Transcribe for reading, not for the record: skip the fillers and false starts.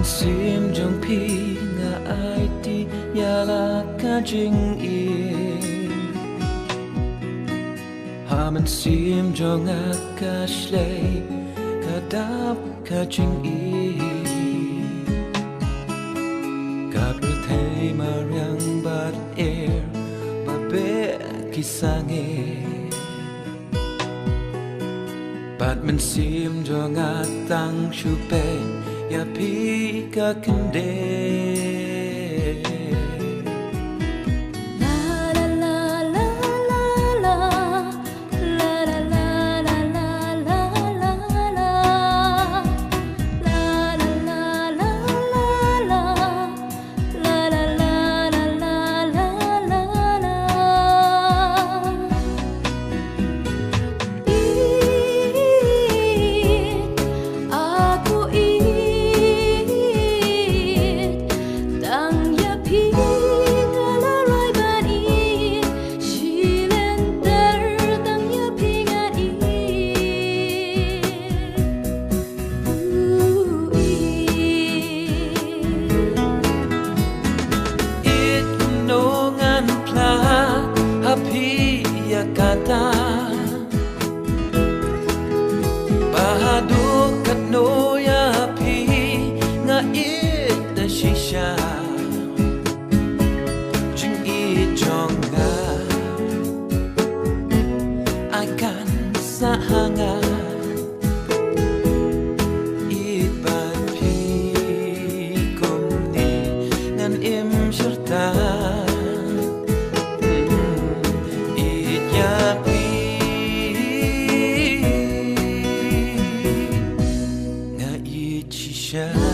sim jong pi nga ai ti ya la ka jing i man sim jong a ka shlei ka dap ka jing i ka prthei ma ryang bat air ba be ki sange bat man sim jong a tang shu pe ya pi ka kende kata bahaduk kat no ya pi nga it da shisha jing I jonga akan sahanga it ban pi kom ni ngan im serta yeah.